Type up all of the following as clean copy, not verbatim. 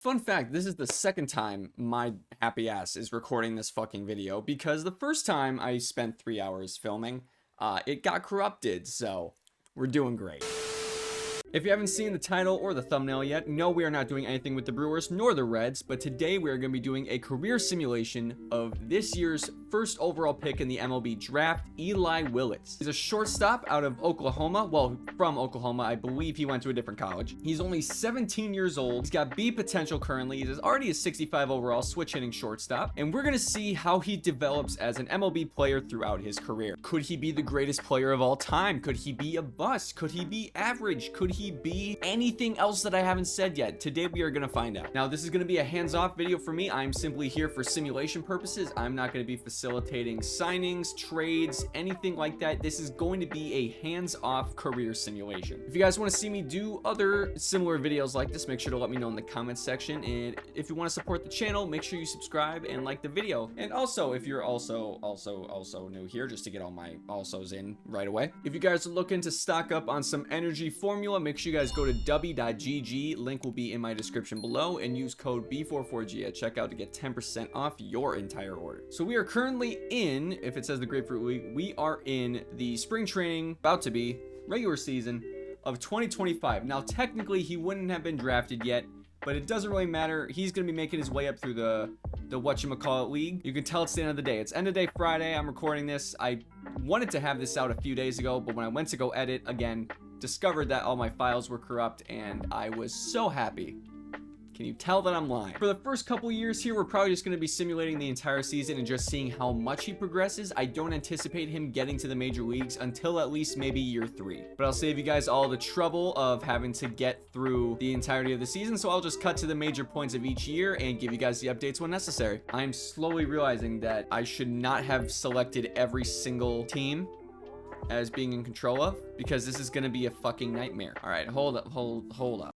Fun fact, this is the second time my happy ass is recording this fucking video because the first time I spent 3 hours filming, it got corrupted, so we're doing great. If you haven't seen the title or the thumbnail yet, no, we are not doing anything with the Brewers nor the Reds, but today we are going to be doing a career simulation of this year's first overall pick in the MLB draft, Eli Willits. He's a shortstop out of Oklahoma. Well, from Oklahoma. I believe he went to a different college. He's only 17 years old. He's got B potential currently. He's already a 65 overall switch hitting shortstop, and we're going to see how he develops as an MLB player throughout his career. Could he be the greatest player of all time? Could he be a bust? Could he be average? Could he be anything else that I haven't said yet? Today we are going to find out. Now, this is going to be a hands-off video for me. I'm simply here for simulation purposes. I'm not going to be facilitating signings, trades, anything like that. This is going to be a hands-off career simulation. If you guys want to see me do other similar videos like this, make sure to let me know in the comments section. And if you want to support the channel, make sure you subscribe and like the video. And also, if you're also new here, just to get all my alsos in right away. If you guys are looking to stock up on some energy formula, make sure you guys go to w.gg, link will be in my description below, and use code B44G at checkout to get 10% off your entire order. So we are currently in, if it says the Grapefruit Week, we are in the spring training, about to be regular season of 2025. Now, technically, he wouldn't have been drafted yet, but it doesn't really matter. He's going to be making his way up through the whatchamacallit league. You can tell it's the end of the day. It's end of day Friday. I'm recording this. I wanted to have this out a few days ago, but when I went to go edit again, discovered that all my files were corrupt, and I was so happy. Can you tell that I'm lying? For the first couple years here, we're probably just going to be simulating the entire season and just seeing how much he progresses. I don't anticipate him getting to the major leagues until at least maybe year 3. But I'll save you guys all the trouble of having to get through the entirety of the season, so I'll just cut to the major points of each year and give you guys the updates when necessary. I'm slowly realizing that I should not have selected every single team as being in control of, because this is gonna be a fucking nightmare. All right, hold up.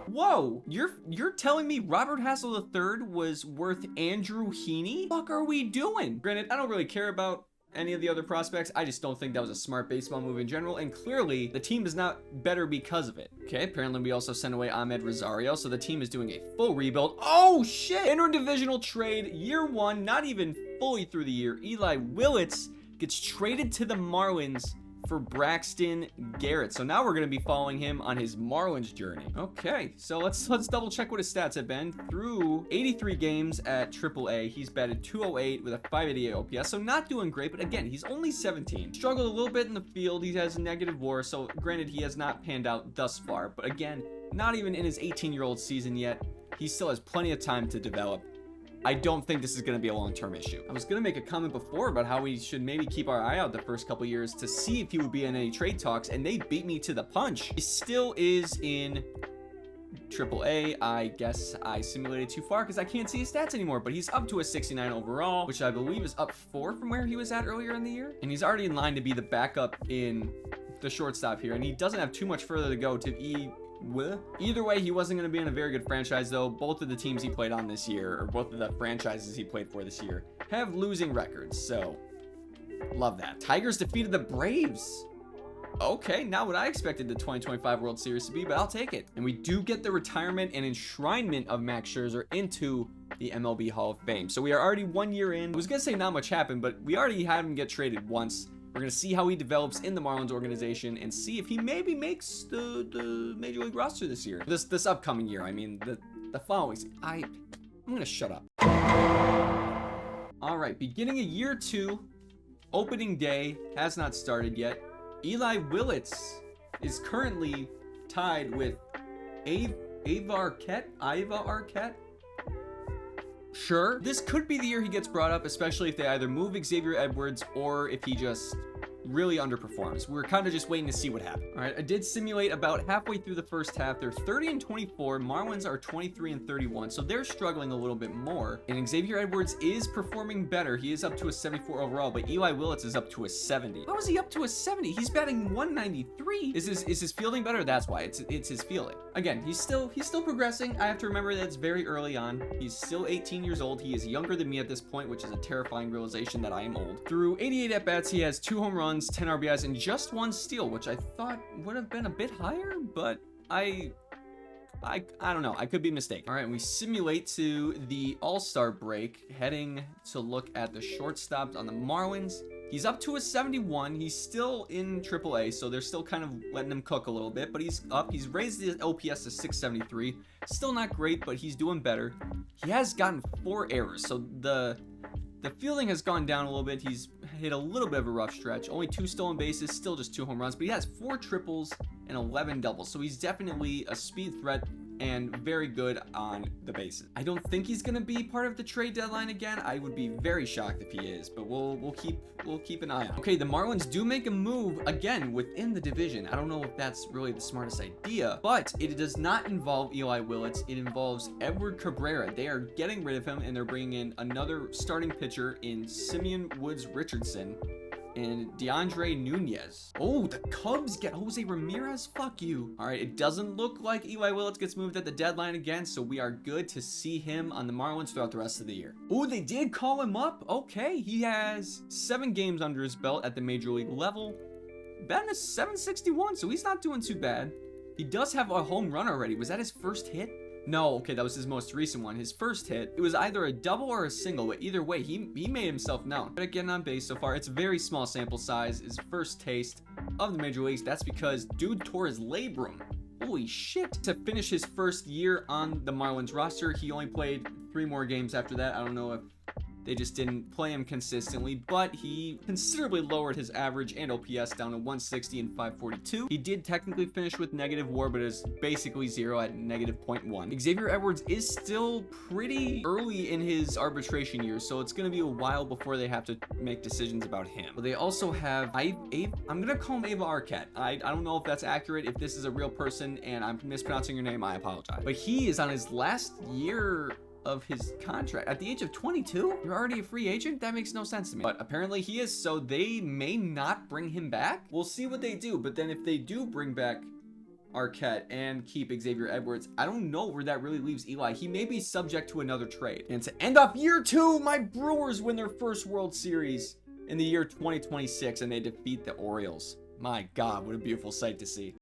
Whoa, you're telling me Robert Hassel III was worth Andrew Heaney? Fuck are we doing? Granted, I don't really care about any of the other prospects. I just don't think that was a smart baseball move in general, and clearly the team is not better because of it. Okay, apparently we also sent away Ahmed Rosario, so the team is doing a full rebuild. Oh shit! Interdivisional trade, year 1, not even fully through the year. Eli Willits gets traded to the Marlins for Braxton Garrett. So now we're going to be following him on his Marlins journey. Okay, so let's double check what his stats have been. Through 83 games at AAA, he's batted .208 with a .588 OPS, so not doing great, but again, he's only 17. Struggled a little bit in the field. He has a negative WAR, so granted, he has not panned out thus far, but again, not even in his 18-year-old season yet. He still has plenty of time to develop. I don't think this is going to be a long-term issue. I was going to make a comment before about how we should maybe keep our eye out the first couple years to see if he would be in any trade talks, and they beat me to the punch. He still is in AAA. I guess I simulated too far because I can't see his stats anymore, but he's up to a 69 overall, which I believe is up 4 from where he was at earlier in the year. And he's already in line to be the backup in the shortstop here, and he doesn't have too much further to go to Either way, he wasn't going to be in a very good franchise, though. Both of the teams he played on this year, or both of the franchises he played for this year, have losing records, so love that. Tigers defeated the Braves. Okay, not what I expected the 2025 World Series to be, but I'll take it. And we do get the retirement and enshrinement of Max Scherzer into the MLB Hall of Fame. So we are already 1 year in. I was going to say not much happened, but we already had him get traded once. We're going to see how he develops in the Marlins organization and see if he maybe makes the Major League roster this year. This upcoming year, I mean, the following season. I'm going to shut up. All right, beginning of year 2, opening day has not started yet. Eli Willits is currently tied with Ava Arquette. Sure, this could be the year he gets brought up, especially if they either move Xavier Edwards or if he just really underperforms. We're kind of just waiting to see what happens. All right, I did simulate about halfway through the first half. They're 30-24. Marlins are 23-31, so they're struggling a little bit more. And Xavier Edwards is performing better. He is up to a 74 overall, but Eli Willits is up to a 70. How is he up to a 70? He's batting 193. Is his fielding better? That's why. It's his fielding. Again, he's still progressing. I have to remember that it's very early on. He's still 18 years old. He is younger than me at this point, which is a terrifying realization that I am old. Through 88 at-bats, he has 2 home runs, 10 RBIs, and just 1 steal, which I thought would have been a bit higher, but I I don't know. I could be mistaken. All right, we simulate to the All-Star break, heading to look at the shortstops on the Marlins. He's up to a 71. He's still in AAA, so they're still kind of letting him cook a little bit, but he's up. He's raised his OPS to 673. Still not great, but he's doing better. He has gotten 4 errors, so the fielding has gone down a little bit. He's hit a little bit of a rough stretch. Only 2 stolen bases, still just 2 home runs, but he has 4 triples and 11 doubles, so he's definitely a speed threat and very good on the bases. I don't think he's going to be part of the trade deadline again. I would be very shocked if he is, but we'll keep an eye on. Okay, the Marlins do make a move again within the division. I don't know if that's really the smartest idea, but it does not involve Eli Willits. It involves Edward Cabrera. They are getting rid of him, and they're bringing in another starting pitcher in Simeon Woods Richardson and DeAndre Nunez. Oh, the Cubs get Jose Ramirez? Fuck you. All right, it doesn't look like Eli Willits gets moved at the deadline again, so we are good to see him on the Marlins throughout the rest of the year. Oh, they did call him up? Okay, he has 7 games under his belt at the major league level. Batting is 761, so he's not doing too bad. He does have a home run already. Was that his first hit? No, okay, that was his most recent one. His first hit, it was either a double or a single, but either way, he made himself known. But getting on base so far, it's a very small sample size. His first taste of the major leagues. That's because dude tore his labrum. Holy shit. To finish his first year on the Marlins roster, he only played 3 more games after that. I don't know if they just didn't play him consistently, but he considerably lowered his average and OPS down to 160 and 542. He did technically finish with negative WAR, but is basically 0 at negative 0.1. Xavier Edwards is still pretty early in his arbitration years, so it's going to be a while before they have to make decisions about him. But they also have I'm going to call him Ava Arquette. I don't know if that's accurate. If this is a real person and I'm mispronouncing your name, I apologize. But he is on his last year of his contract at the age of 22. You're already a free agent? That makes no sense to me, but apparently he is, so they may not bring him back. We'll see what they do, but then if they do bring back Arquette and keep Xavier Edwards, I don't know where that really leaves Eli. He may be subject to another trade. And to end off year 2, my Brewers win their first World Series in the year 2026, and they defeat the Orioles. My God, what a beautiful sight to see.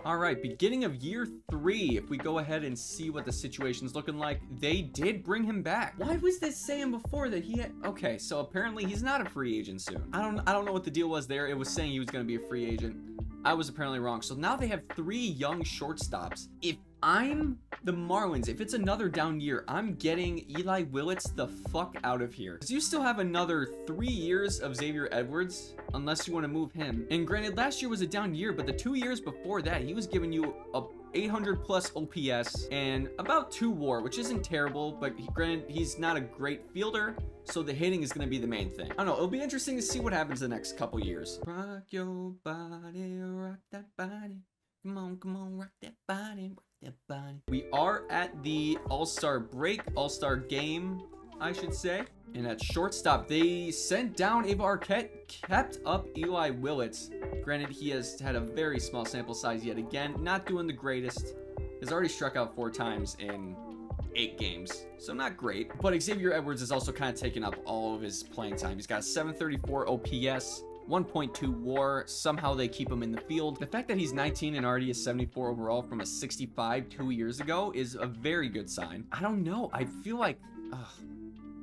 All right, beginning of year 3, if we go ahead and see what the situation's looking like, they did bring him back. Why was this saying before that he had... Okay, so apparently he's not a free agent soon. I don't know what the deal was there. It was saying he was going to be a free agent. I was apparently wrong. So now they have 3 young shortstops. If I'm the Marlins, if it's another down year, I'm getting Eli Willits the fuck out of here. Because you still have another 3 years of Xavier Edwards, unless you want to move him. And granted, last year was a down year, but the 2 years before that, he was giving you a 800 plus OPS and about 2 WAR, which isn't terrible, but granted, he's not a great fielder, so the hitting is going to be the main thing. I don't know, it'll be interesting to see what happens the next couple years. Rock your body, rock that body. Come on, rock that body, rock that body. We are at the All-Star break, All-Star game, I should say. And at shortstop, they sent down Ava Arquette, kept up Eli Willits. Granted, he has had a very small sample size yet again, not doing the greatest. He's already struck out 4 times in 8 games, so not great. But Xavier Edwards is also kind of taking up all of his playing time. He's got 734 OPS, 1.2 WAR. Somehow they keep him in the field. The fact that he's 19 and already is 74 overall from a 65 2 years ago is a very good sign. I don't know. I feel like...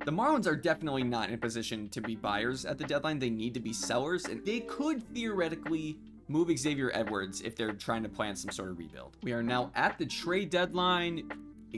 the Marlins are definitely not in a position to be buyers at the deadline. They need to be sellers, and they could theoretically move Xavier Edwards if they're trying to plan some sort of rebuild. We are now at the trade deadline.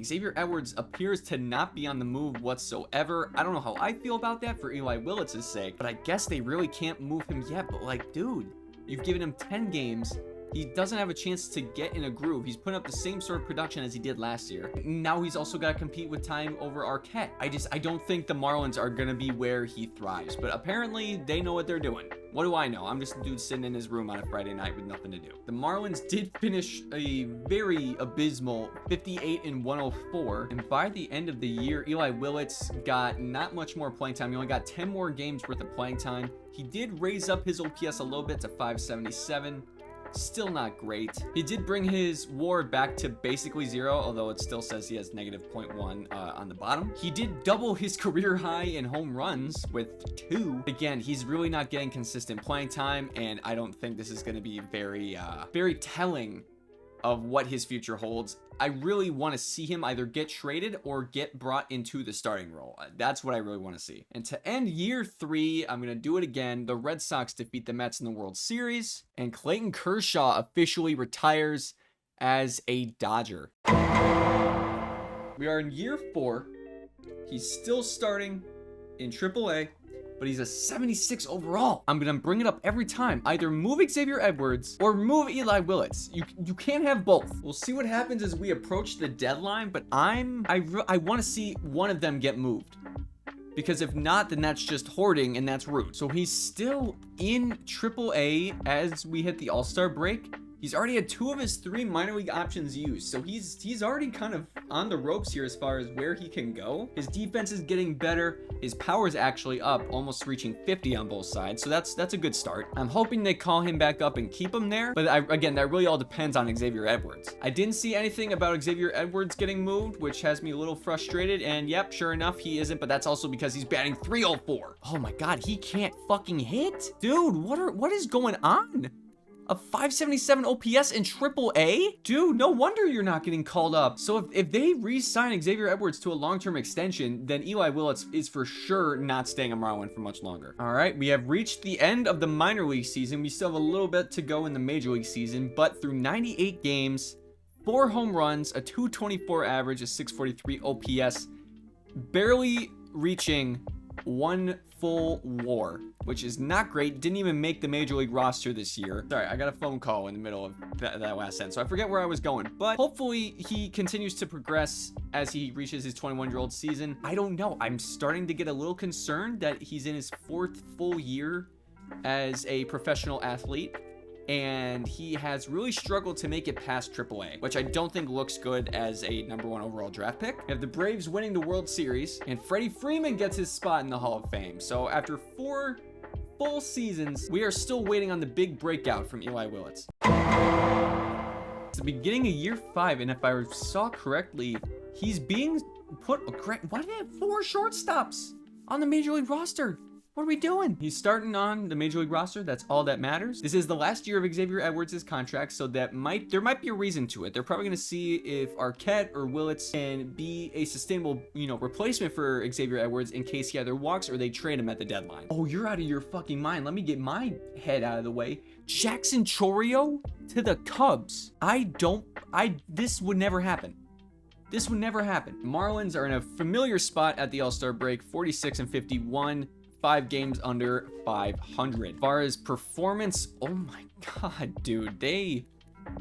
Xavier Edwards appears to not be on the move whatsoever. I don't know how I feel about that for Eli Willits' sake, but I guess they really can't move him yet. But like, dude, you've given him 10 games. He doesn't have a chance to get in a groove. He's putting up the same sort of production as he did last year. Now he's also got to compete with time over Arquette. I don't think the Marlins are going to be where he thrives, but apparently they know what they're doing. What do I know? I'm just a dude sitting in his room on a Friday night with nothing to do. The Marlins did finish a very abysmal 58 and 104, and by the end of the year, Eli Willits got not much more playing time. He only got 10 more games worth of playing time. He did raise up his OPS a little bit to 577. Still not great. He did bring his WAR back to basically 0, although it still says he has negative 0.1 on the bottom. He did double his career high in home runs with 2. Again, he's really not getting consistent playing time, and I don't think this is going to be very telling of what his future holds. I really want to see him either get traded or get brought into the starting role. That's what I really want to see. And to end year 3, I'm going to do it again. The Red Sox defeat the Mets in the World Series, and Clayton Kershaw officially retires as a Dodger. We are in year 4. He's still starting in AAA, but he's a 76 overall. I'm gonna bring it up every time. Either move Xavier Edwards or move Eli Willits. You can't have both. We'll see what happens as we approach the deadline, but I want to see one of them get moved. Because if not, then that's just hoarding and that's rude. So he's still in AAA as we hit the All-Star break. He's already had 2 of his 3 minor league options used, so he's already kind of on the ropes here as far as where he can go. His defense is getting better. His power is actually up, almost reaching 50 on both sides, so that's a good start. I'm hoping they call him back up and keep him there, but again, that really all depends on Xavier Edwards. I didn't see anything about Xavier Edwards getting moved, which has me a little frustrated, and yep, sure enough, he isn't, but that's also because he's batting .304. Oh my god, he can't fucking hit? Dude, what is going on? A 577 OPS in AAA? Dude, no wonder you're not getting called up. So if they re-sign Xavier Edwards to a long-term extension, then Eli Willits is for sure not staying a Marlin for much longer. All right, we have reached the end of the minor league season. We still have a little bit to go in the major league season, but through 98 games, 4 home runs, a 224 average, a 643 OPS, barely reaching 1 full WAR, which is not great. Didn't even make the major league roster this year. Sorry, I got a phone call in the middle of that last sentence, so I forget where I was going, but hopefully he continues to progress as he reaches his 21-year-old season. I don't know. I'm starting to get a little concerned that he's in his 4th full year as a professional athlete, and he has really struggled to make it past AAA, which I don't think looks good as a #1 overall draft pick. We have the Braves winning the World Series, and Freddie Freeman gets his spot in the Hall of Fame. So after 4 full seasons, we are still waiting on the big breakout from Eli Willits. It's the beginning of year 5, and if I saw correctly, he's being put... Why do they have 4 shortstops on the major league roster? What are we doing? He's starting on the major league roster. That's all that matters. This is the last year of Xavier Edwards' contract, so there might be a reason to it. They're probably going to see if Arquette or Willits can be a sustainable, replacement for Xavier Edwards in case he either walks or they trade him at the deadline. Oh, you're out of your fucking mind. Let me get my head out of the way. Jackson Chourio to the Cubs. This would never happen. This would never happen. Marlins are in a familiar spot at the All-Star break, 46-51. 5 games under 500. As far as performance, oh my god, dude, they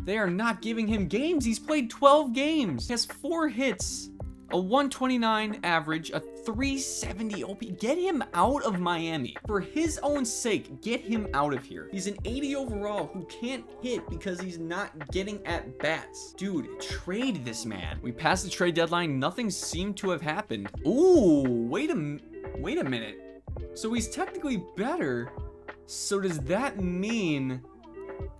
are not giving him games. He's played 12 games. He has 4 hits, a 129 average, a 370 OP. Get him out of Miami. For his own sake, get him out of here. He's an 80 overall who can't hit because he's not getting at bats. Dude, trade this man. We passed the trade deadline. Nothing seemed to have happened. Ooh, wait a minute. So he's technically better. So does that mean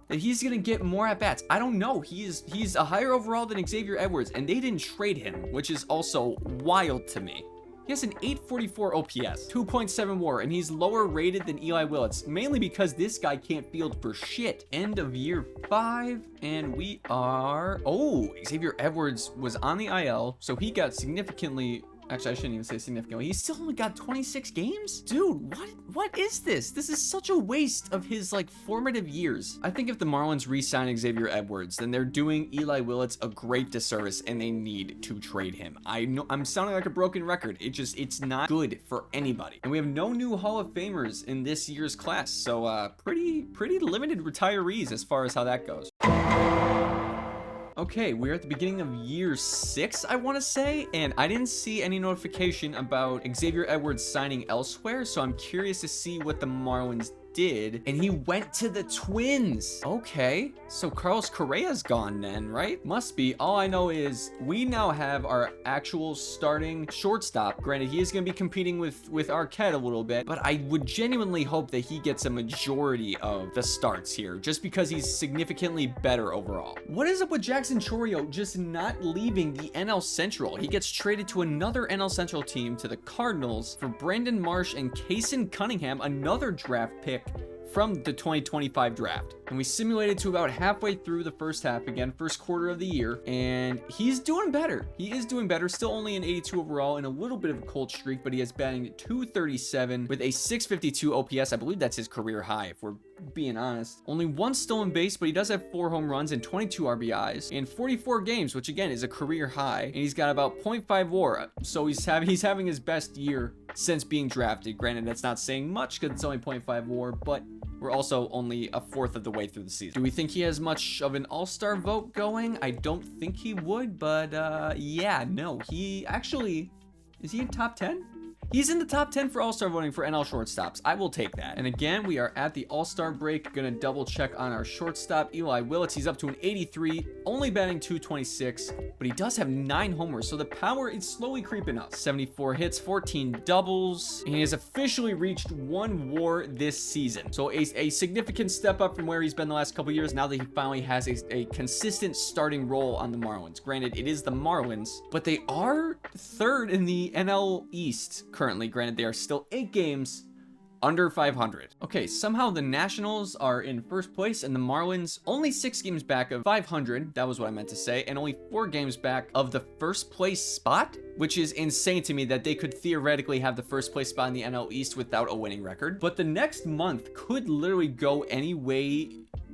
that he's gonna get more at bats? I don't know. He's a higher overall than Xavier Edwards, and they didn't trade him, which is also wild to me. He has an 844 OPS, 2.7 WAR, and he's lower rated than Eli Willits, mainly because this guy can't field for shit. End of year 5, and we are... Oh, Xavier Edwards was on the IL, so he got significantly... Actually, I shouldn't even say significantly. He's still only got 26 games? Dude, what is this? This is such a waste of his, formative years. I think if the Marlins re-sign Xavier Edwards, then they're doing Eli Willits a great disservice, and they need to trade him. I know I'm sounding like a broken record. It's not good for anybody. And we have no new Hall of Famers in this year's class, so pretty limited retirees as far as how that goes. Okay, we're at the beginning of year 6, I want to say, and I didn't see any notification about Xavier Edwards signing elsewhere, so I'm curious to see what the Marlins did, and he went to the Twins. Okay, so Carlos Correa's gone then, right? Must be. All I know is we now have our actual starting shortstop. Granted, he is going to be competing with Arquette a little bit, but I would genuinely hope that he gets a majority of the starts here, just because he's significantly better overall. What is up with Jackson Chourio just not leaving the NL Central? He gets traded to another NL Central team, to the Cardinals, for Brandon Marsh and Kason Cunningham, another draft pick pick from the 2025 draft. And we simulated to about halfway through the first half, again, first quarter of the year, and he's doing better. He is doing better, still only an 82 overall and a little bit of a cold streak, but he is batting 237 with a 652 OPS. I believe that's his career high, if we're being honest. Only one stolen base, but he does have 4 home runs and 22 RBIs in 44 games, which again is a career high. And he's got about 0.5 WAR, so he's having his best year since being drafted. Granted, that's not saying much because it's only 0.5 WAR, but we're also only a fourth of the way through the season. Do we think he has much of an all-star vote going? I don't think he would, but yeah, no. He actually, is he in top 10? He's in the top 10 for all-star voting for NL shortstops. I will take that. And again, we are at the all-star break. Gonna double check on our shortstop, Eli Willits. He's up to an 83, only batting 226, but he does have 9 homers, so the power is slowly creeping up. 74 hits, 14 doubles, and he has officially reached 1 WAR this season. So a significant step up from where he's been the last couple years now that he finally has a consistent starting role on the Marlins. Granted, it is the Marlins, but they are 3rd in the NL East currently. Granted, they are still 8 games under 500. Okay, somehow the Nationals are in first place and the Marlins only 6 games back of 500. That was what I meant to say. And only 4 games back of the first place spot, which is insane to me that they could theoretically have the first place spot in the NL East without a winning record. But the next month could literally go any way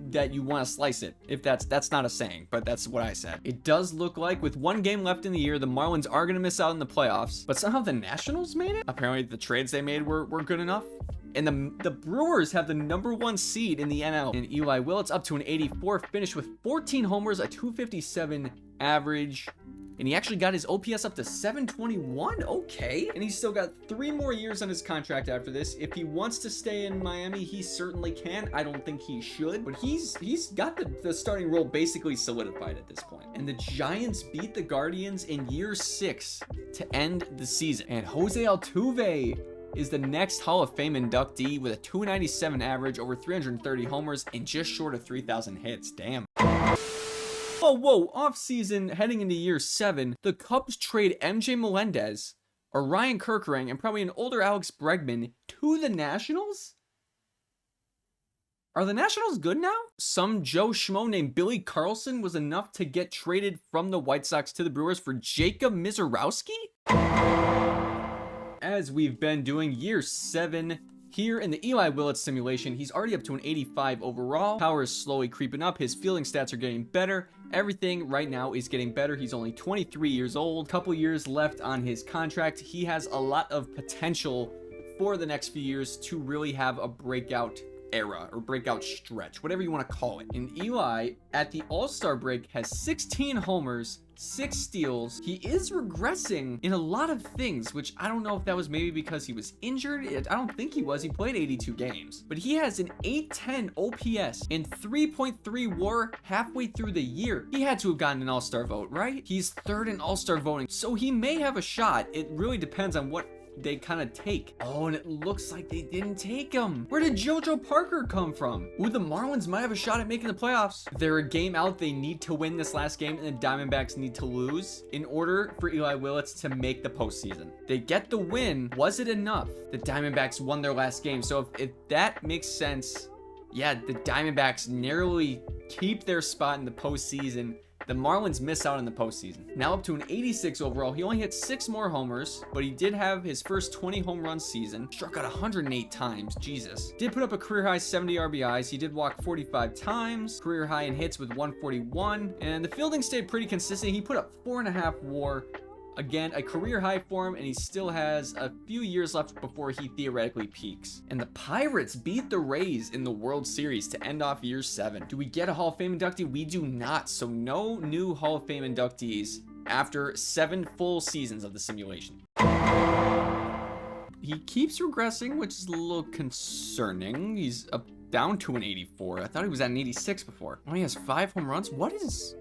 that you want to slice it, if that's not a saying, but that's what I said. It does look like with 1 game left in the year, the Marlins are going to miss out in the playoffs, but somehow the Nationals made it. Apparently the trades they made were good enough. And the Brewers have the #1 seed in the NL. And Eli Willits up to an 84, finished with 14 homers, a 257 average. And he actually got his OPS up to 721. Okay. And he's still got 3 more years on his contract after this. If he wants to stay in Miami, he certainly can. I don't think he should, but he's got the starting role basically solidified at this point. And the Giants beat the Guardians in year 6 to end the season. And Jose Altuve is the next Hall of Fame inductee with a 297 average, over 330 homers, and just short of 3,000 hits. Damn. Whoa, off-season, heading into year 7, the Cubs trade MJ Melendez, or Ryan Kerkering, and probably an older Alex Bregman to the Nationals? Are the Nationals good now? Some Joe Schmo named Billy Carlson was enough to get traded from the White Sox to the Brewers for Jacob Mizorowski? As we've been doing, year 7, here in the Eli Willits simulation, he's already up to an 85 overall. Power is slowly creeping up. His fielding stats are getting better. Everything right now is getting better. He's only 23 years old. Couple years left on his contract. He has a lot of potential for the next few years to really have a breakout era or breakout stretch, whatever you want to call it. And Eli at the All-Star break has 16 homers, 6 steals. He is regressing in a lot of things, which I don't know if that was maybe because he was injured. I don't think he was. He played 82 games, but he has an 810 OPS and 3.3 WAR halfway through the year. He had to have gotten an All-Star vote, right? He's 3rd in All-Star voting, so he may have a shot. It really depends on what they kind of take. Oh, and it looks like they didn't take him. Where did JoJo Parker come from? Ooh, the Marlins might have a shot at making the playoffs. They're a game out. They need to win this last game, and the Diamondbacks need to lose in order for Eli Willits to make the postseason. They get the win. Was it enough? The Diamondbacks won their last game. So if that makes sense, yeah, the Diamondbacks narrowly keep their spot in the postseason. The Marlins miss out in the postseason. Now up to an 86 overall. He only hit 6 more homers, but he did have his first 20 home run season. Struck out 108 times. Jesus. Did put up a career high 70 RBIs. He did walk 45 times. Career high in hits with 141. And the fielding stayed pretty consistent. He put up 4.5 WAR. Again, a career high for him, and he still has a few years left before he theoretically peaks. And the Pirates beat the Rays in the World Series to end off year 7. Do we get a Hall of Fame inductee? We do not. So no new Hall of Fame inductees after 7 full seasons of the simulation. He keeps regressing, which is a little concerning. He's down to an 84. I thought he was at an 86 before. Oh, he has 5 home runs. What is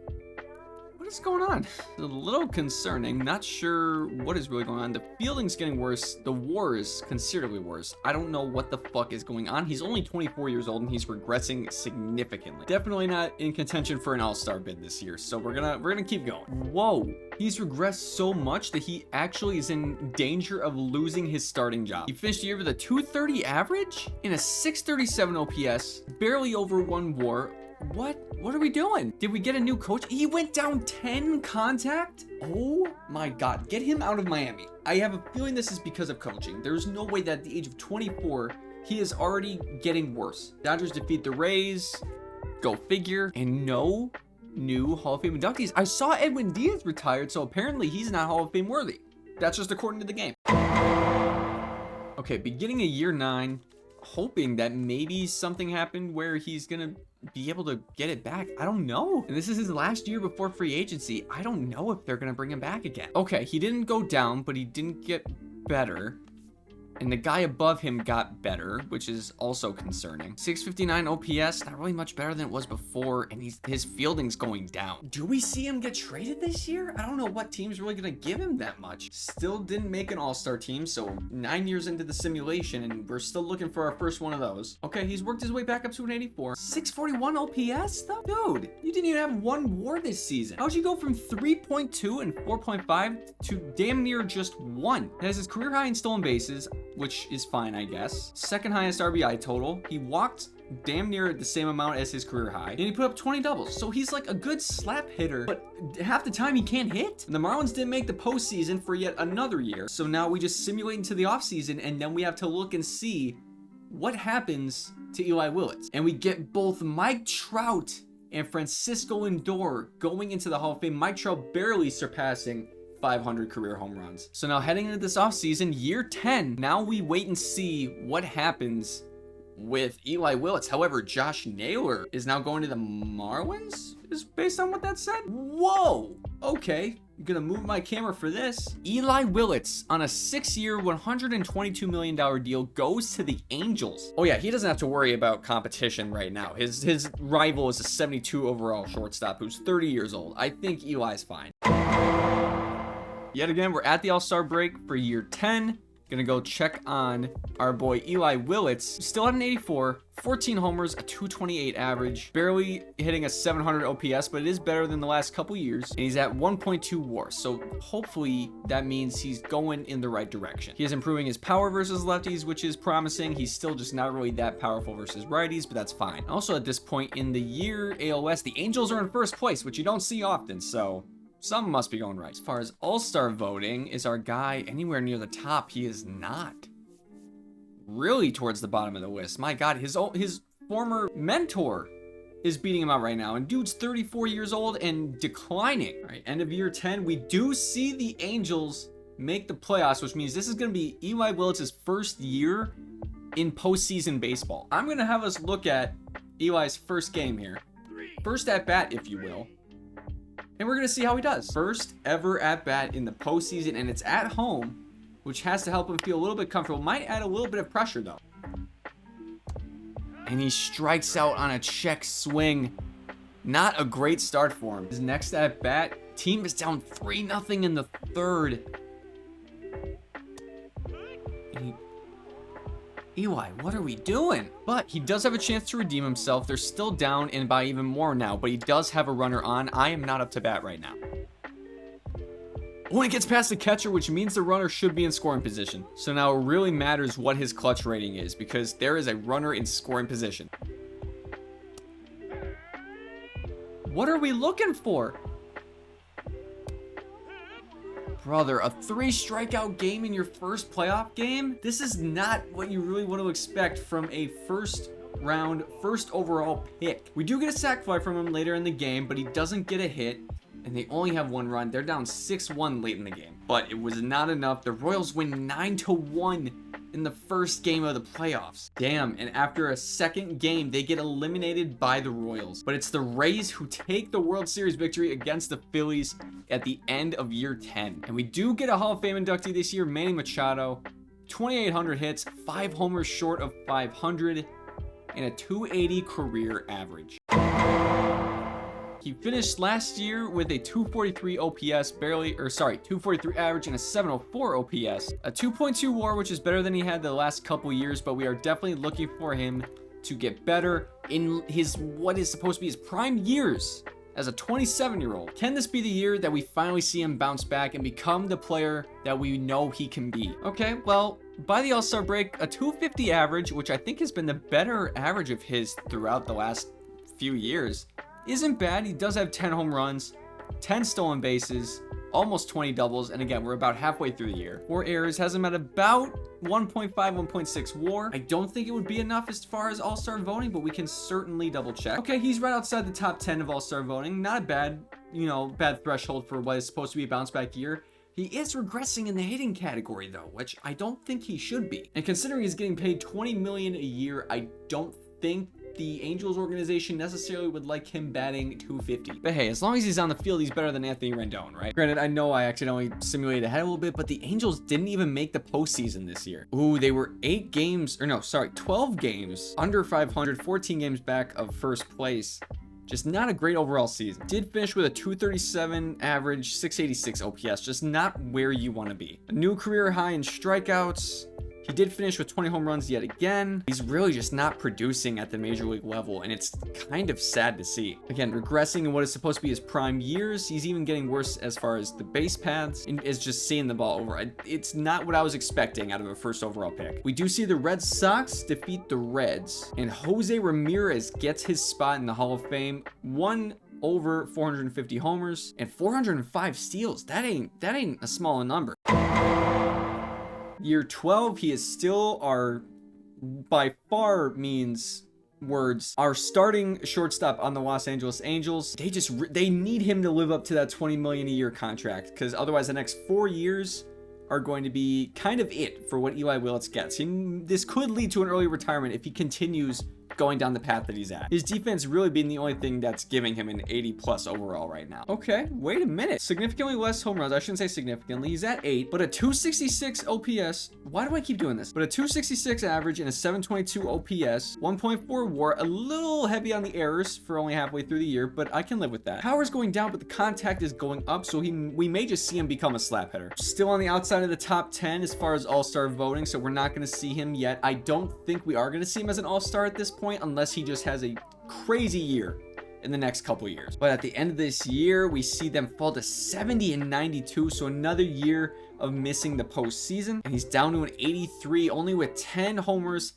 is going on? A little concerning. Not sure what is really going on. The fielding's getting worse. The WAR is considerably worse. I don't know what the fuck is going on. He's only 24 years old and he's regressing significantly. Definitely not in contention for an all-star bid this year. So we're gonna keep going. Whoa. He's regressed so much that he actually is in danger of losing his starting job. He finished the year with a 230 average and a 637 OPS, barely over 1 WAR. What are we doing? Did we get a new coach? He went down 10 contact? Oh my God, get him out of Miami. I have a feeling this is because of coaching. There's no way that at the age of 24, he is already getting worse. Dodgers defeat the Rays, go figure, and no new Hall of Fame inductees. I saw Edwin Diaz retired, so apparently he's not Hall of Fame worthy. That's just according to the game. Okay, beginning of year 9, hoping that maybe something happened where he's gonna be able to get it back. I don't know. And this is his last year before free agency. I don't know if they're gonna bring him back again. Okay, he didn't go down, but he didn't get better. And the guy above him got better, which is also concerning. 659 OPS, not really much better than it was before, and his fielding's going down. Do we see him get traded this year? I don't know what team's really gonna give him that much. Still didn't make an all-star team, so 9 years into the simulation, and we're still looking for our first one of those. Okay, he's worked his way back up to an 84. 641 OPS though? Dude, you didn't even have 1 WAR this season. How'd you go from 3.2 and 4.5 to damn near just 1? He has his career high in stolen bases, which is fine, I guess. Second highest RBI total. He walked damn near the same amount as his career high, and he put up 20 doubles. So he's like a good slap hitter, but half the time he can't hit. And the Marlins didn't make the postseason for yet another year. So now we just simulate into the offseason, and then we have to look and see what happens to Eli Willits. And we get both Mike Trout and Francisco Lindor going into the Hall of Fame. Mike Trout barely surpassing 500 career home runs. So now heading into this offseason, year 10, now we wait and see what happens with Eli Willits. However, Josh Naylor is now going to the Marlins, is based on what that said. Whoa, okay. I'm gonna move my camera for this. Eli Willits on a 6-year, $122 million deal goes to the Angels. Oh yeah, he doesn't have to worry about competition right now. His rival is a 72 overall shortstop who's 30 years old. I think Eli's fine. Yet again, we're at the All-Star break for year 10. Gonna go check on our boy Eli Willits. Still at an 84, 14 homers, a 228 average, barely hitting a 700 OPS, but it is better than the last couple years. And he's at 1.2 WAR, so hopefully that means he's going in the right direction. He is improving his power versus lefties, which is promising. He's still just not really that powerful versus righties, but that's fine. Also, at this point in the year ALS, the Angels are in first place, which you don't see often, so something must be going right. As far as all-star voting, is our guy anywhere near the top? He is not. Really towards the bottom of the list. My God, his former mentor is beating him out right now. And dude's 34 years old and declining. All right, end of year 10, we do see the Angels make the playoffs, which means this is going to be Eli Willits' first year in postseason baseball. I'm going to have us look at Eli's first game here. First at bat, if you will. And we're going to see how he does. First ever at bat in the postseason, and it's at home, which has to help him feel a little bit comfortable. Might add a little bit of pressure, though. And he strikes out on a check swing. Not a great start for him. His next at bat, team is down 3-0 in the third. And Eli, what are we doing? But he does have a chance to redeem himself. They're still down and by even more now, but he does have a runner on. I am not up to bat right now. When it gets past the catcher, which means the runner should be in scoring position. So now it really matters what his clutch rating is because there is a runner in scoring position. What are we looking for? Brother, a 3 strikeout game in your first playoff game? This is not what you really want to expect from a first round, first overall pick. We do get a sac fly from him later in the game, but he doesn't get a hit, and they only have 1 run. They're down 6-1 late in the game, but it was not enough. The Royals win 9-1 in the first game of the playoffs. Damn, and after a second game, they get eliminated by the Royals. But it's the Rays who take the World Series victory against the Phillies at the end of year 10. And we do get a Hall of Fame inductee this year, Manny Machado. 2,800 hits, 5 homers short of 500, and a 280 career average. He finished last year with a 243 OPS, 243 average and a 704 OPS, a 2.2 WAR, which is better than he had the last couple years, but we are definitely looking for him to get better in his what is supposed to be his prime years as a 27-year-old. Can this be the year that we finally see him bounce back and become the player that we know he can be? Okay, well, by the All-Star break, a 250 average, which I think has been the better average of his throughout the last few years, isn't bad. He does have 10 home runs, 10 stolen bases, almost 20 doubles, and again, we're about halfway through the year. 4 errors, has him at about 1.5, 1.6 WAR. I don't think it would be enough as far as All-Star voting, but we can certainly double check. Okay, he's right outside the top 10 of All-Star voting. Not a bad, bad threshold for what is supposed to be a bounce back year. He is regressing in the hitting category though, which I don't think he should be. And considering he's getting paid $20 million a year, I don't think the Angels organization necessarily would like him batting 250. But hey, as long as he's on the field, he's better than Anthony Rendon, right? Granted, I know I accidentally simulated ahead a little bit, but the Angels didn't even make the postseason this year. Ooh, they were 12 games under 500, 14 games back of first place. Just not a great overall season. Did finish with a 237 average, 686 OPS, just not where you want to be. A new career high in strikeouts. He did finish with 20 home runs yet again. He's really just not producing at the major league level, and it's kind of sad to see. Again, regressing in what is supposed to be his prime years. He's even getting worse as far as the base paths and is just seeing the ball over. It's not what I was expecting out of a first overall pick. We do see the Red Sox defeat the Reds, and Jose Ramirez gets his spot in the Hall of Fame. Over 450 homers and 405 steals. That ain't a small number. Year 12, he is still our, by far means words, our starting shortstop on the Los Angeles Angels. They need him to live up to that $20 million a year contract, because otherwise the next 4 years are going to be kind of it for what Eli Willits gets. This could lead to an early retirement if he continues going down the path that he's at. His defense really being the only thing that's giving him an 80 plus overall right now. Okay, wait a minute. Significantly less home runs. I shouldn't say significantly. He's at 8, but a 266 OPS. Why do I keep doing this? But a 266 average and a 722 OPS, 1.4 WAR, a little heavy on the errors for only halfway through the year, but I can live with that. Power's going down, but the contact is going up, so we may just see him become a slap hitter. Still on the outside of the top 10 as far as all-star voting, so we're not going to see him yet. I don't think we are going to see him as an all-star at this point, unless he just has a crazy year in the next couple years. But at the end of this year, we see them fall to 70 and 92, so another year of missing the postseason, and he's down to an 83, only with 10 homers,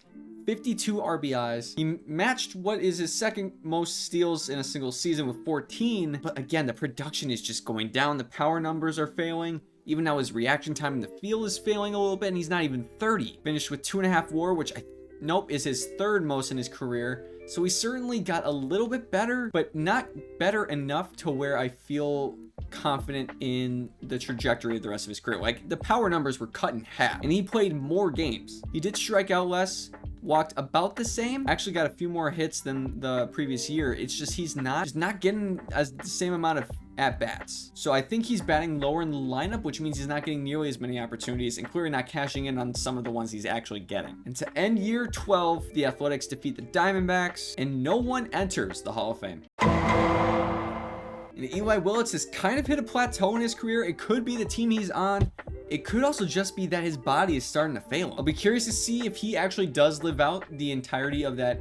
52 RBIs. He matched what is his second most steals in a single season with 14, but again, the production is just going down. The power numbers are failing. Even now, his reaction time in the field is failing a little bit, and he's not even 30. Finished with 2.5 WAR, which is his third most in his career. So he certainly got a little bit better, but not better enough to where I feel confident in the trajectory of the rest of his career. Like, the power numbers were cut in half, and he played more games. He did strike out less, walked about the same, actually got a few more hits than the previous year. It's just he's not getting the same amount of at-bats. So I think he's batting lower in the lineup, which means he's not getting nearly as many opportunities and clearly not cashing in on some of the ones he's actually getting. And to end year 12, the Athletics defeat the Diamondbacks, and no one enters the Hall of Fame. And Eli Willits has kind of hit a plateau in his career. It could be the team he's on. It could also just be that his body is starting to fail him. I'll be curious to see if he actually does live out the entirety of that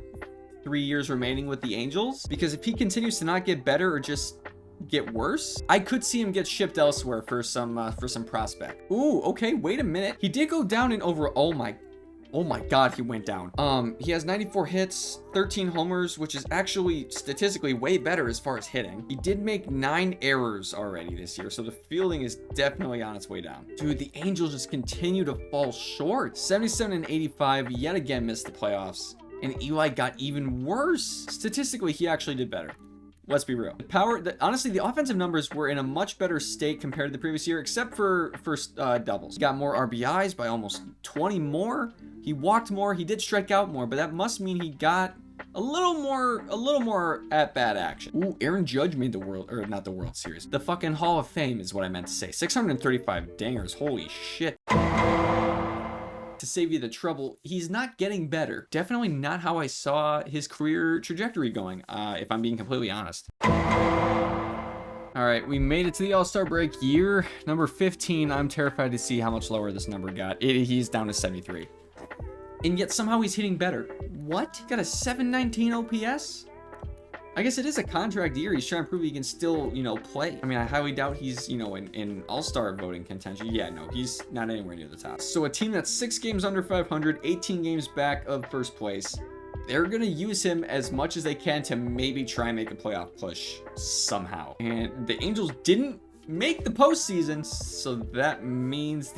3 years remaining with the Angels, because if he continues to not get better or just get worse, I could see him get shipped elsewhere for some prospect. Ooh, okay, wait a minute. He did go down in overall. Oh my god, he went down. He has 94 hits, 13 homers, which is actually statistically way better as far as hitting. He did make 9 errors already this year, so the fielding is definitely on its way down. Dude, the Angels just continue to fall short. 77 and 85, yet again missed the playoffs. And Eli got even worse. Statistically, he actually did better. Let's be real. Honestly, the offensive numbers were in a much better state compared to the previous year, except for doubles. He got more RBIs by almost 20 more. He walked more. He did strike out more, but that must mean he got a little more at-bat action. Ooh, Aaron Judge made not the World Series. The fucking Hall of Fame is what I meant to say. 635 dingers. Holy shit. to save you the trouble, he's not getting better. Definitely not how I saw his career trajectory going, if I'm being completely honest. All right, we made it to the All-Star break, year number 15. I'm terrified to see how much lower this number got. He's down to 73. And yet somehow he's hitting better. What? Got a 719 OPS? I guess it is a contract year. He's trying to prove he can still, play. I mean, I highly doubt he's, in All-Star voting contention. Yeah, no, he's not anywhere near the top. So a team that's 6 games under 500, 18 games back of first place, they're going to use him as much as they can to maybe try and make a playoff push somehow. And the Angels didn't make the postseason, so that means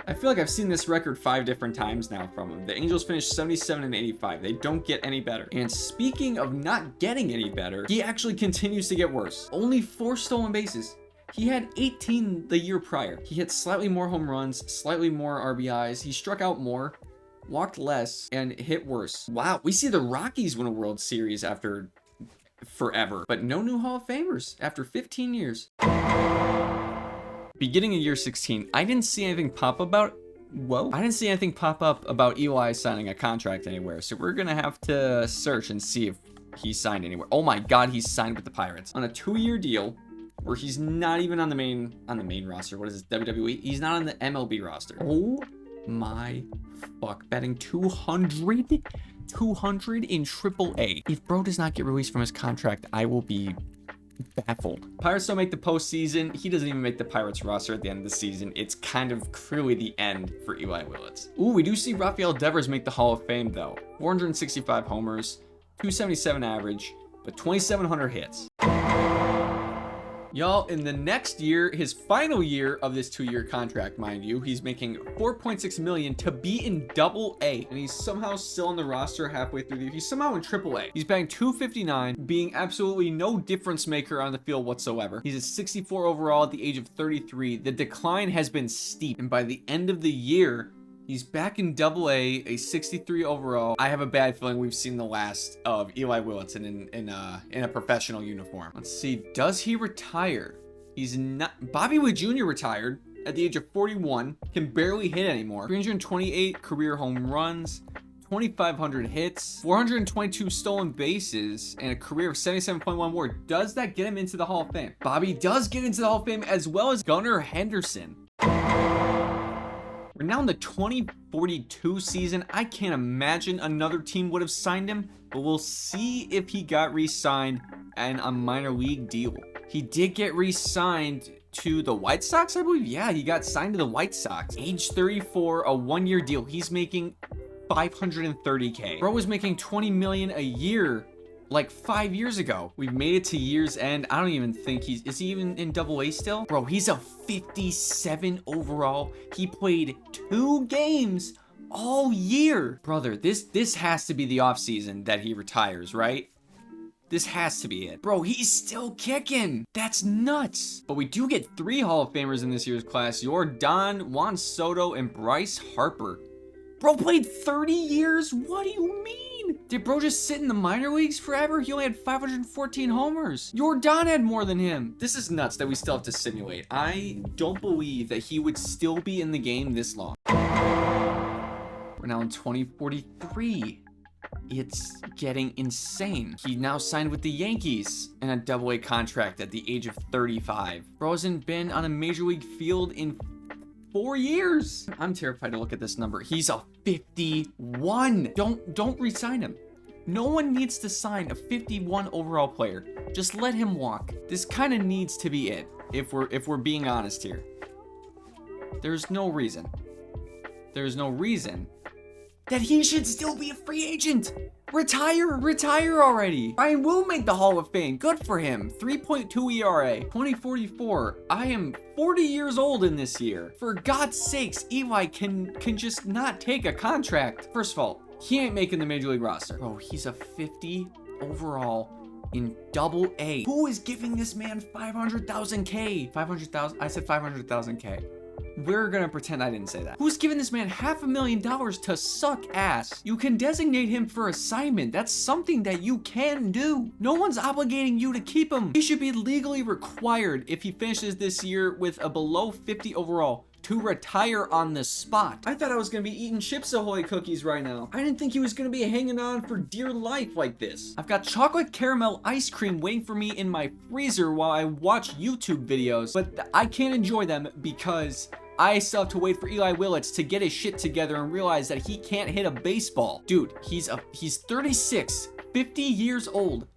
I feel like I've seen this record 5 different times now from him. The Angels finished 77 and 85. They don't get any better. And speaking of not getting any better, he actually continues to get worse. Only 4 stolen bases. He had 18 the year prior. He hit slightly more home runs, slightly more RBIs. He struck out more, walked less, and hit worse. Wow, we see the Rockies win a World Series after forever, but no new Hall of Famers after 15 years. Beginning of year 16, I didn't see anything pop up about Eli signing a contract anywhere, so we're gonna have to search and see if he signed anywhere. Oh my god, he's signed with the Pirates on a 2-year deal where he's not even on the main roster. What is this, WWE? He's not on the MLB roster. Oh my fuck, betting 200 in AAA. If bro does not get released from his contract, I will be baffled. Pirates don't make the postseason. He doesn't even make the Pirates roster at the end of the season. It's kind of clearly the end for Eli Willits. Ooh, we do see Rafael Devers make the Hall of Fame though. 465 homers, 277 average, but 2,700 hits. Y'all, in the next year, his final year of this 2-year contract, mind you, he's making $4.6 million to be in AA, and he's somehow still on the roster halfway through the year. He's somehow in AAA. He's batting .259, being absolutely no difference maker on the field whatsoever. He's at 64 overall at the age of 33. The decline has been steep, and by the end of the year, he's back in AA, a 63 overall. I have a bad feeling we've seen the last of Eli Willits in a professional uniform. Let's see, does he retire? He's not. Bobby Witt Jr. retired at the age of 41, can barely hit anymore. 328 career home runs, 2,500 hits, 422 stolen bases, and a career of 77.1 WAR. Does that get him into the Hall of Fame? Bobby does get into the Hall of Fame, as well as Gunnar Henderson. We're now in the 2042 season. I can't imagine another team would have signed him, but we'll see if he got re-signed and a minor league deal. He did get re-signed to the White Sox, I believe. Yeah, he got signed to the White Sox. Age 34, a 1-year deal. He's making $530K. Bro was making $20 million a year like 5 years ago. We've made it to year's end. I don't even think is he even in AA still? Bro, he's a 57 overall. He played 2 games all year. Brother, this has to be the offseason that he retires, right? This has to be it. Bro, he's still kicking. That's nuts. But we do get 3 Hall of Famers in this year's class. Jordan, Juan Soto, and Bryce Harper. Bro played 30 years? What do you mean? Did bro just sit in the minor leagues forever? He only had 514 homers. Jordan had more than him. This is nuts that we still have to simulate. I don't believe that he would still be in the game this long. We're now in 2043. It's getting insane. He now signed with the Yankees in a AA contract at the age of 35. Bro hasn't been on a major league field in 4 years. I'm terrified to look at this number. He's a 51. Don't re-sign him. No one needs to sign a 51 overall player. Just let him walk. This kind of needs to be it, if we're being honest here. There's no reason that he should still be a free agent. Retire already. Ryan will make the Hall of Fame. Good for him. 3.2 ERA, 2044. I am 40 years old in this year. For God's sakes, Eli can just not take a contract. First of all, he ain't making the major league roster. Bro, he's a 50 overall in AA. Who is giving this man 500,000K? 500,000? I said 500,000K. We're gonna pretend I didn't say that. Who's giving this man $500,000 to suck ass? You can designate him for assignment. That's something that you can do. No one's obligating you to keep him. He should be legally required, if he finishes this year with a below 50 overall, to retire on the spot. I thought I was gonna be eating Chips Ahoy cookies right now. I didn't think he was gonna be hanging on for dear life like this. I've got chocolate caramel ice cream waiting for me in my freezer while I watch YouTube videos, but I can't enjoy them because I still have to wait for Eli Willits to get his shit together and realize that he can't hit a baseball. Dude, he's 36, 50 years old.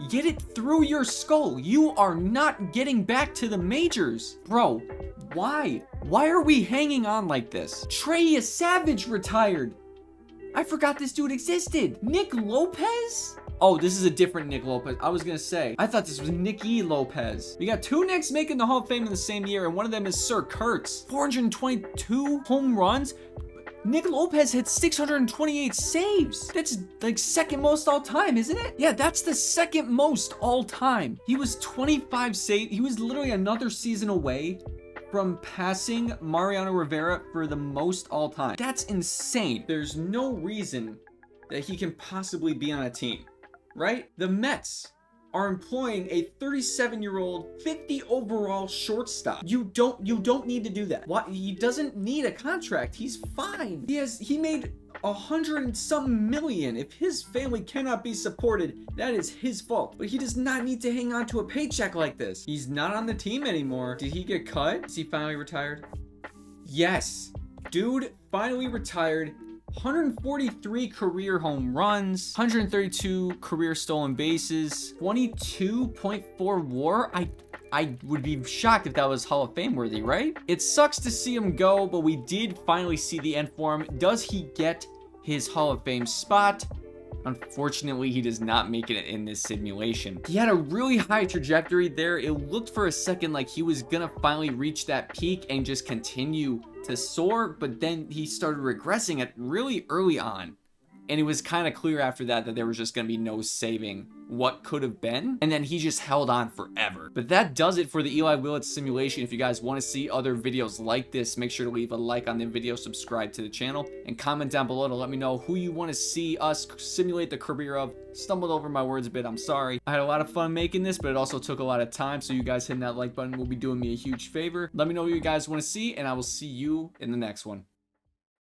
Get it through your skull. You are not getting back to the majors. Bro, why? Why are we hanging on like this? Trey Savage retired. I forgot this dude existed. Nick Lopez? Oh, this is a different Nick Lopez. I was gonna say, I thought this was Nicky Lopez. We got two Knicks making the Hall of Fame in the same year, and one of them is Sir Kurtz. 422 home runs. Nick Lopez had 628 saves. That's like second most all time, isn't it? Yeah, that's the second most all time. He was 25 saves. He was literally another season away from passing Mariano Rivera for the most all time. That's insane. There's no reason that he can possibly be on a team, right? The Mets are employing a 37-year-old 50 overall shortstop. You don't need to do that. Why? He doesn't need a contract. He's fine. He made 100 and some million. If his family cannot be supported, that is his fault. But he does not need to hang on to a paycheck like this. He's not on the team anymore. Did he get cut? Is he finally retired? Yes. Dude finally retired. 143 career home runs, 132 career stolen bases, 22.4 WAR. I would be shocked if that was Hall of Fame worthy, right? It sucks to see him go, but we did finally see the end for him. Does he get his Hall of Fame spot? Unfortunately, he does not make it in this simulation. He had a really high trajectory there. It looked for a second like he was gonna finally reach that peak and just continue to soar, but then he started regressing at really early on. And it was kind of clear after that that there was just going to be no saving what could have been. And then he just held on forever. But that does it for the Eli Willits simulation. If you guys want to see other videos like this, make sure to leave a like on the video, subscribe to the channel, and comment down below to let me know who you want to see us simulate the career of. Stumbled over my words a bit, I'm sorry. I had a lot of fun making this, but it also took a lot of time. So you guys hitting that like button will be doing me a huge favor. Let me know what you guys want to see, and I will see you in the next one.